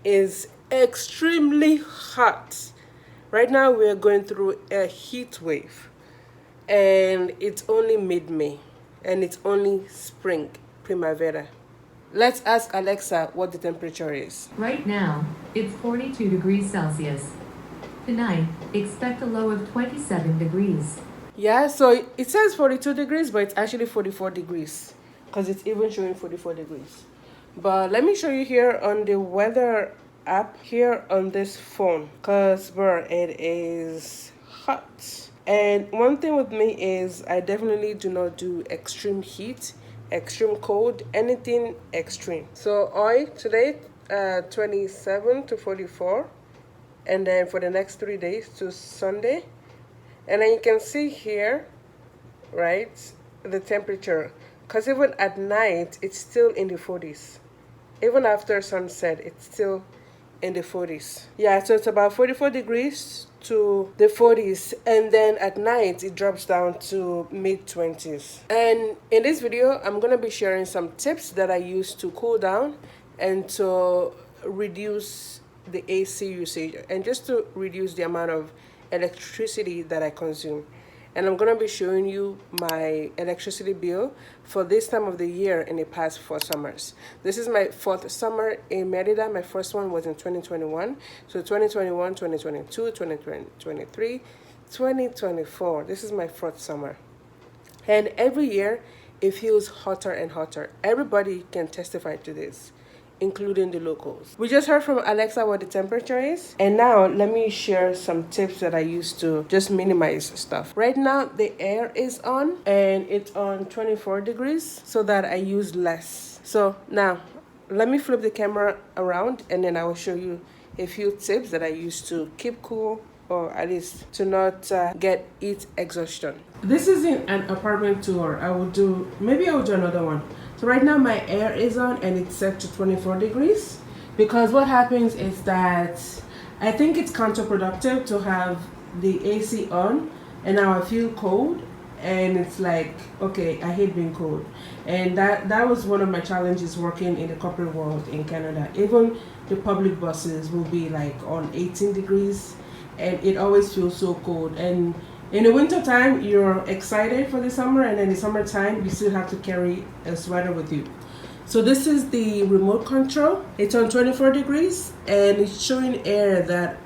is extremely hot. Right now we are going through a heat wave, and it's only mid-May, and it's only spring, primavera. Let's ask Alexa what the temperature is. Right now, it's 42 degrees Celsius. Tonight, expect a low of 27 degrees. Yeah, so it says 42 degrees, but it's actually 44 degrees because it's even showing 44 degrees. But let me show you here on the weather app here on this phone, because bro, it is hot. And one thing with me is I definitely do not do extreme heat, extreme cold, anything extreme. So today 27 to 44, and then for the next 3 days to Sunday. And then you can see here, right, the temperature, because even at night it's still in the 40s. Even after sunset, it's still in the 40s. Yeah, so it's about 44 degrees to the 40s, and then at night it drops down to mid-20s. And in this video, I'm going to be sharing some tips that I use to cool down and to reduce the AC usage, and just to reduce the amount of electricity that I consume. And I'm going to be showing you my electricity bill for this time of the year in the past 4 summers. This is my 4th summer in Merida. My first one was in 2021. So 2021, 2022, 2023, 2024. This is my 4th summer. And every year it feels hotter and hotter. Everybody can testify to this, including the locals. We just heard from Alexa what the temperature is, and now let me share some tips that I use to just minimize stuff. Right now the air is on and it's on 24 degrees so that I use less. So now let me flip the camera around, and then I will show you a few tips that I use to keep cool, or at least to not get heat exhaustion. This isn't an apartment tour. Maybe I will do another one. So right now my air is on and it's set to 24 degrees, because what happens is that I think it's counterproductive to have the AC on and now I feel cold, and it's like, okay, I hate being cold. And that was one of my challenges working in the corporate world in Canada. Even the public buses will be like on 18 degrees and it always feels so cold. And in the winter time, you're excited for the summer, and in the summertime, you still have to carry a sweater with you. So this is the remote control. It's on 24 degrees, and it's showing air that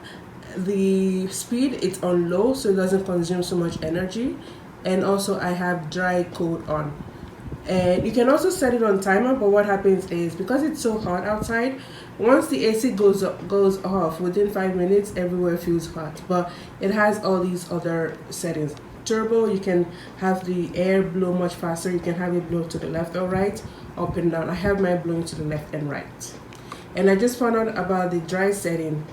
the speed, it's on low, so it doesn't consume so much energy. And also I have dry coat on. And you can also set it on timer, but what happens is, because it's so hot outside, once the AC goes off, within 5 minutes everywhere feels hot. But it has all these other settings. Turbo, you can have the air blow much faster. You can have it blow to the left or right, up and down. I have mine blowing to the left and right. And I just found out about the dry setting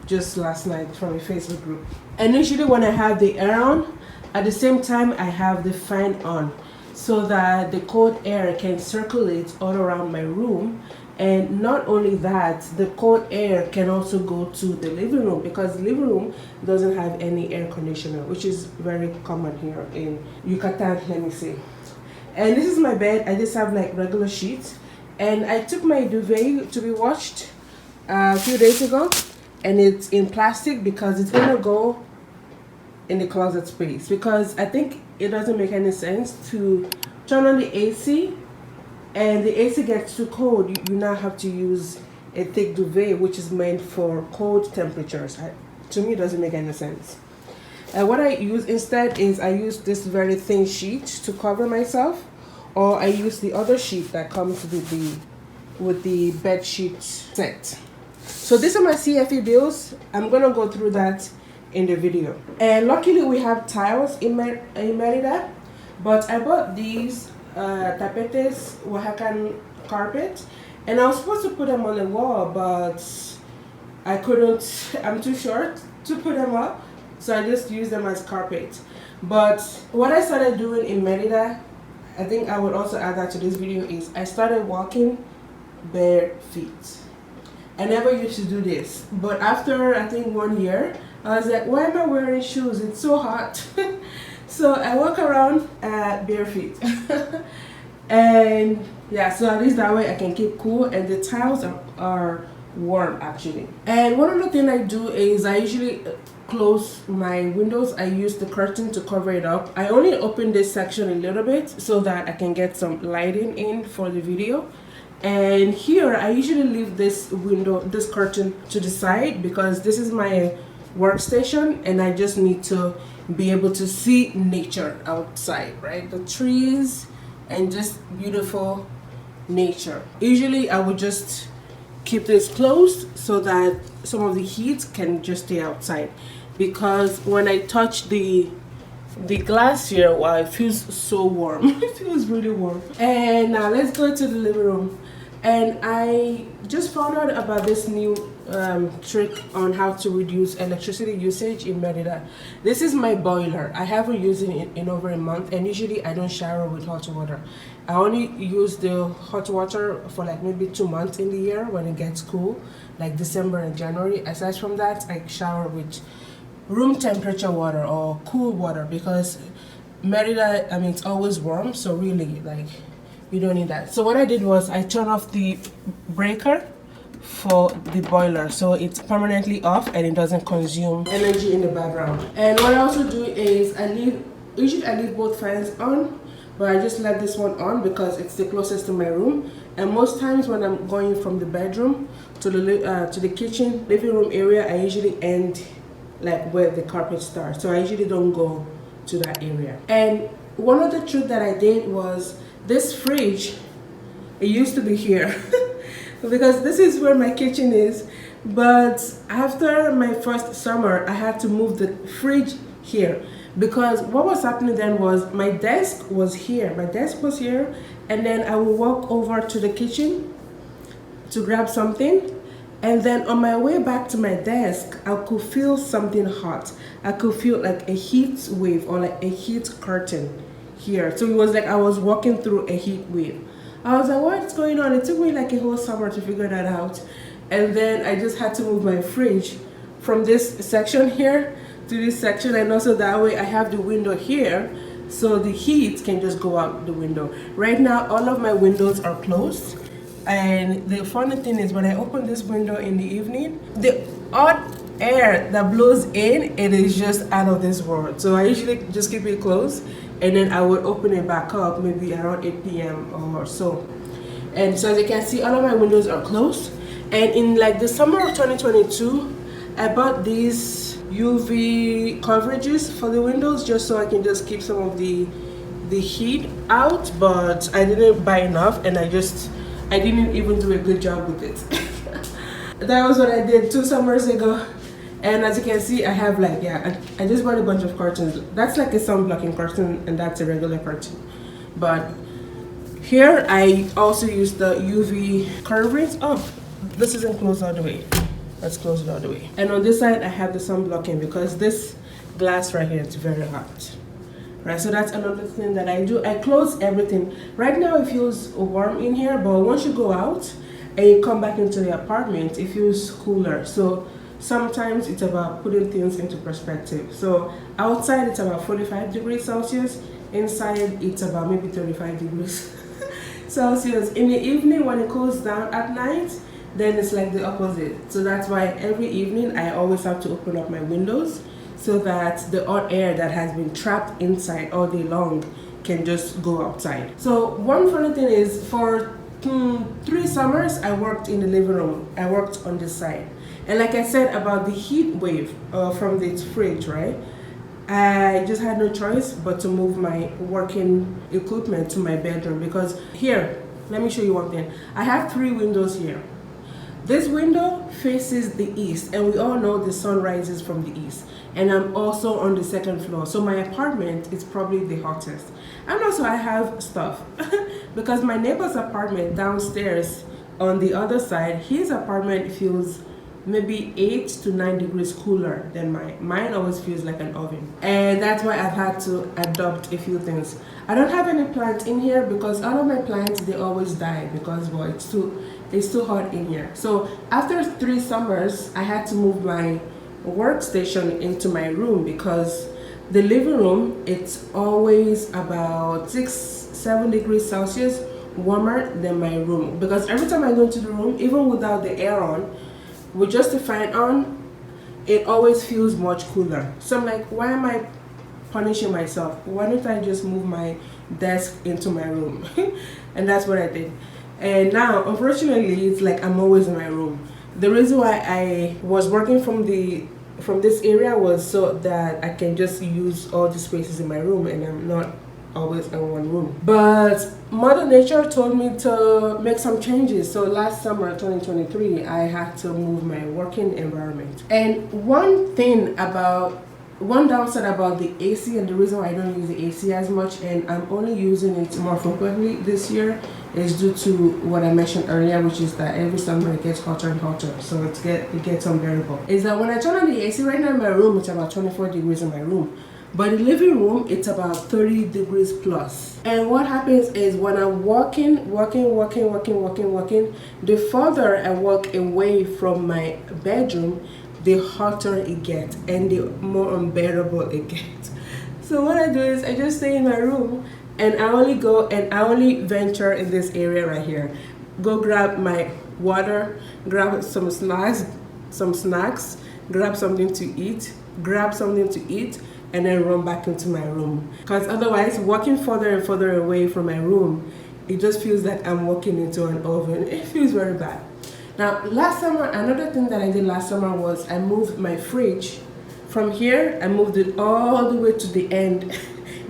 just last night from a Facebook group. And usually when I have the air on, at the same time I have the fan on, so that the cold air can circulate all around my room. And not only that, the cold air can also go to the living room, because the living room doesn't have any air conditioner, which is very common here in Yucatan, let me see. And this is my bed. I just have like regular sheets, and I took my duvet to be washed a few days ago, and it's in plastic because it's gonna go in the closet space, because I think it doesn't make any sense to turn on the AC and the AC gets too cold. You now have to use a thick duvet, which is meant for cold temperatures. To me, it doesn't make any sense. What I use instead is I use this very thin sheet to cover myself, or I use the other sheet that comes with the bed sheet set. So these are my CFE bills. I'm gonna go through that in the video. And luckily we have tiles in Merida, but I bought these tapetes Oaxacan carpet, and I was supposed to put them on the wall, but I couldn't. I'm too short to put them up, so I just use them as carpet. But what I started doing in Merida, I think I would also add that to this video, is I started walking bare feet. I never used to do this, but after I think 1 year, I was like, why am I wearing shoes? It's so hot. So I walk around bare feet. And yeah, so at least that way I can keep cool. And the tiles are warm actually. And one other thing I do is I usually close my windows. I use the curtain to cover it up. I only open this section a little bit so that I can get some lighting in for the video. And here I usually leave this curtain to the side because this is my workstation and I just need to be able to see nature outside, right? The trees and just beautiful nature. Usually I would just keep this closed so that some of the heat can just stay outside, because when I touch the glass here, wow, it feels so warm. It feels really warm. And now let's go to the living room. And I just found out about this new trick on how to reduce electricity usage in Merida. This is my boiler. I haven't used it in over a month, and usually I don't shower with hot water. I only use the hot water for like maybe 2 months in the year when it gets cool, like December and January. Aside from that, I shower with room temperature water or cool water, because Merida, I mean, it's always warm, so really, like, you don't need that. So what I did was I turned off the breaker for the boiler, so it's permanently off and it doesn't consume energy in the background. And what I also do is usually I leave both fans on, but I just left this one on because it's the closest to my room. And most times when I'm going from the bedroom to the kitchen, living room area, I usually end like where the carpet starts. So I usually don't go to that area. And one other trick that I did was this fridge, it used to be here because this is where my kitchen is, but after my first summer I had to move the fridge here, because what was happening then was my desk was here, and then I would walk over to the kitchen to grab something, and then on my way back to my desk I could feel something hot. I could feel like a heat wave or like a heat curtain here. So it was like I was walking through a heat wave. I was like, what's going on? It took me like a whole summer to figure that out. And then I just had to move my fridge from this section here to this section, and also that way I have the window here so the heat can just go out the window. Right now all of my windows are closed, and the funny thing is when I open this window in the evening, the hot air that blows in, it is just out of this world. So I usually just keep it closed, and then I would open it back up maybe around 8 p.m. or so. And so as you can see, all of my windows are closed. And in like the summer of 2022, I bought these UV coverages for the windows just so I can just keep some of the heat out, but I didn't buy enough, and I didn't even do a good job with it. That was what I did 2 summers ago. And as you can see, I have like, yeah, I just bought a bunch of curtains. That's like a sun blocking curtain, and that's a regular curtain. But here I also use the UV coverings. Oh, this isn't closed all the way. Let's close it all the way. And on this side I have the sun blocking, because this glass right here is very hot. Right, so that's another thing that I do. I close everything. Right now it feels warm in here, but once you go out and you come back into the apartment, it feels cooler. So sometimes it's about putting things into perspective. So outside it's about 45 degrees Celsius. Inside it's about maybe 35 degrees Celsius. In the evening when it cools down at night, then it's like the opposite. So that's why every evening I always have to open up my windows so that the hot air that has been trapped inside all day long can just go outside. So one funny thing is, for 3 summers I worked in the living room. I worked on this side. And like I said about the heat wave from the fridge, right? I just had no choice but to move my working equipment to my bedroom, because here, let me show you one thing. I have 3 windows here. This window faces the east, and we all know the sun rises from the east. And I'm also on the 2nd floor, so my apartment is probably the hottest. And also I have stuff because my neighbor's apartment downstairs on the other side, his apartment feels maybe 8 to 9 degrees cooler than mine. Mine always feels like an oven. And that's why I've had to adopt a few things. I don't have any plants in here because all of my plants, they always die because, well, it's too hot in here. So after 3 summers, I had to move my workstation into my room, because the living room, it's always about 6-7 degrees Celsius warmer than my room, because every time I go into the room, even without the air on, with just the fan on, it always feels much cooler. So I'm like, why am I punishing myself? Why don't I just move my desk into my room? And that's what I did. And now, unfortunately, it's like I'm always in my room. The reason why I was working from this area was so that I can just use all the spaces in my room, and I'm not always in one room. But Mother Nature told me to make some changes. So last summer, 2023, I had to move my working environment. And one downside about the AC, and the reason why I don't use the AC as much, and I'm only using it more frequently this year, is due to what I mentioned earlier, which is that every summer it gets hotter and hotter, so it gets unbearable. Is that when I turn on the AC right now in my room, it's about 24 degrees in my room, but in the living room it's about 30 degrees plus. And what happens is when I'm walking, the farther I walk away from my bedroom, the hotter it gets and the more unbearable it gets. So what I do is I just stay in my room, and I only venture in this area right here. Go grab my water, grab some snacks, grab something to eat, and then run back into my room. Because otherwise, walking further and further away from my room, it just feels like I'm walking into an oven. It feels very bad. Now, last summer, another thing that I did last summer was I moved my fridge from here. I moved it all the way to the end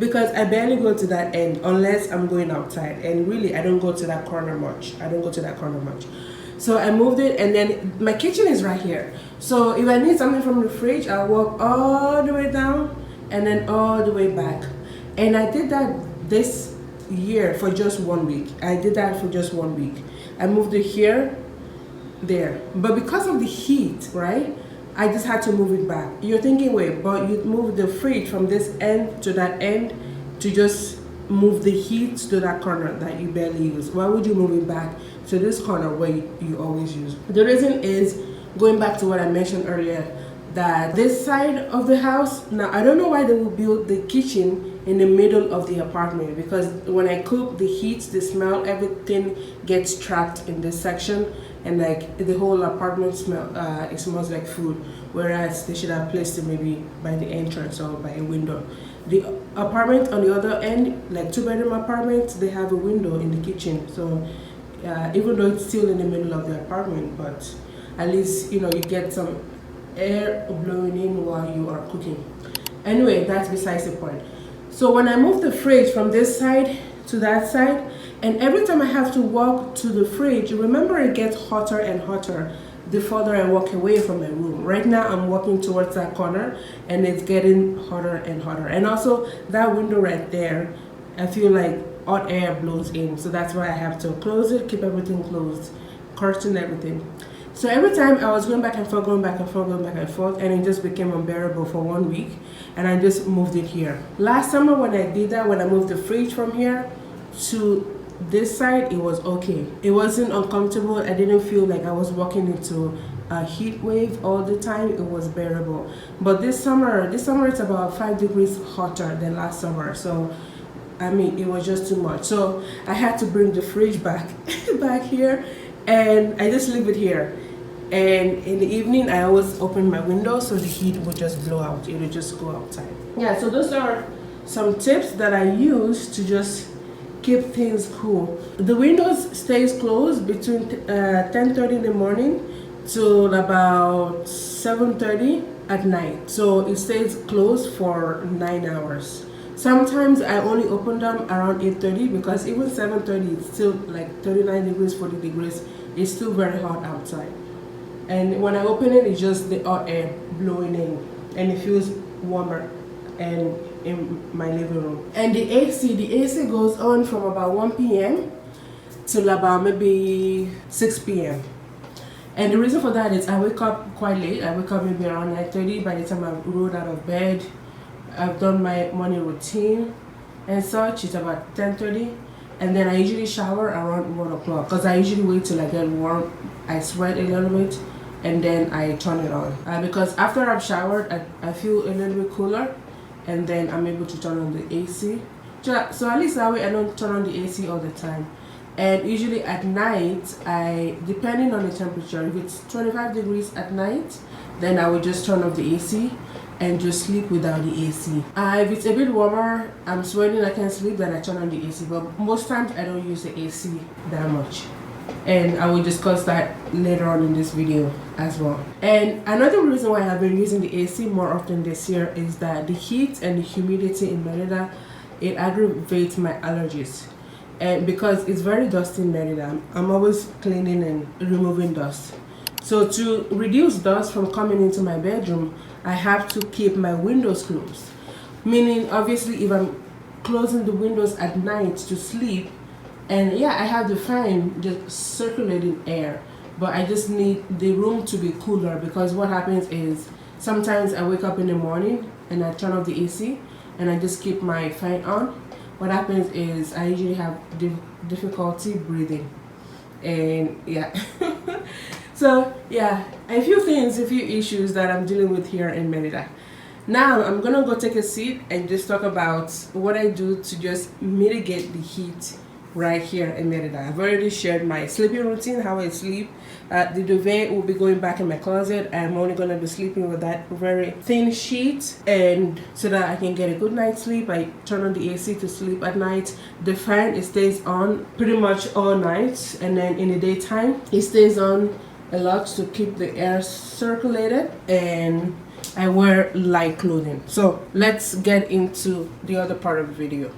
because I barely go to that end unless I'm going outside. And really, I don't go to that corner much. So I moved it, and then my kitchen is right here. So if I need something from the fridge, I'll walk all the way down and then all the way back. And I did that this year for just 1 week. I moved it here, there, but because of the heat, right, I just had to move it back. You're thinking, wait, but you move the fridge from this end to that end to just move the heat to that corner that you barely use. Why would you move it back to this corner where you always use? The reason is going back to what I mentioned earlier, that this side of the house, now I don't know why they will build the kitchen in the middle of the apartment, because when I cook, the heat, the smell, everything gets trapped in this section, and like the whole apartment it smells like food, whereas they should have placed it maybe by the entrance or by a window. The apartment on the other end, like 2-bedroom apartments, they have a window in the kitchen, so even though it's still in the middle of the apartment, but at least you get some air blowing in while you are cooking. Anyway, that's besides the point. So when I move the fridge from this side to that side, and every time I have to walk to the fridge, remember it gets hotter and hotter the further I walk away from my room. Right now I'm walking towards that corner and it's getting hotter and hotter. And also that window right there, I feel like hot air blows in. So that's why I have to close it, keep everything closed, curtain everything. So every time I was going back and forth, and it just became unbearable for 1 week, and I just moved it here. Last summer when I did that, when I moved the fridge from here to this side, it was okay. It wasn't uncomfortable. I didn't feel like I was walking into a heat wave all the time. It was bearable. But this summer it's about 5 degrees hotter than last summer. So I mean, it was just too much. So I had to bring the fridge back here, and I just leave it here. And in the evening, I always open my window so the heat would just blow out. It would just go outside. Yeah, so those are some tips that I use to just keep things cool. The windows stays closed between 10:30 in the morning to about 7:30 at night. So it stays closed for 9 hours. Sometimes I only open them around 8:30 because even 7:30 it's still like 39 degrees, 40 degrees. It's still very hot outside. And when I open it, it's just the hot air blowing in, and it feels warmer and in my living room. And the AC goes on from about 1 p.m. till about maybe 6 p.m. And the reason for that is I wake up quite late. I wake up maybe around 9:30. By the time I've rolled out of bed, I've done my morning routine and such, it's about 10:30. And then I usually shower around 1 o'clock because I usually wait till I get warm. I sweat a little bit and then I turn it on. Because after I've showered, I feel a little bit cooler, and then I'm able to turn on the AC. So at least that way I don't turn on the AC all the time. And usually at night, depending on the temperature, if it's 25 degrees at night, then I will just turn off the AC and just sleep without the AC. If it's a bit warmer, I'm sweating, I can't sleep, then I turn on the AC. But most times I don't use the AC that much. And I will discuss that later on in this video as well. And another reason why I've been using the AC more often this year is that the heat and the humidity in Merida, it aggravates my allergies. And because it's very dusty in Merida, I'm always cleaning and removing dust. So to reduce dust from coming into my bedroom, I have to keep my windows closed. Meaning, obviously, if I'm closing the windows at night to sleep, and yeah, I have the fan just circulating air, but I just need the room to be cooler, because what happens is sometimes I wake up in the morning and I turn off the AC and I just keep my fan on. What happens is I usually have difficulty breathing, and yeah. So yeah, a few issues that I'm dealing with here in Merida. Now I'm gonna go take a seat and just talk about what I do to just mitigate the heat right here in Merida. I've already shared my sleeping routine, how I sleep. The duvet will be going back in my closet. I'm only going to be sleeping with that very thin sheet, and so that I can get a good night's sleep. I turn on the AC to sleep at night. The fan, it stays on pretty much all night, and then in the daytime it stays on a lot to keep the air circulated, and I wear light clothing. So let's get into the other part of the video.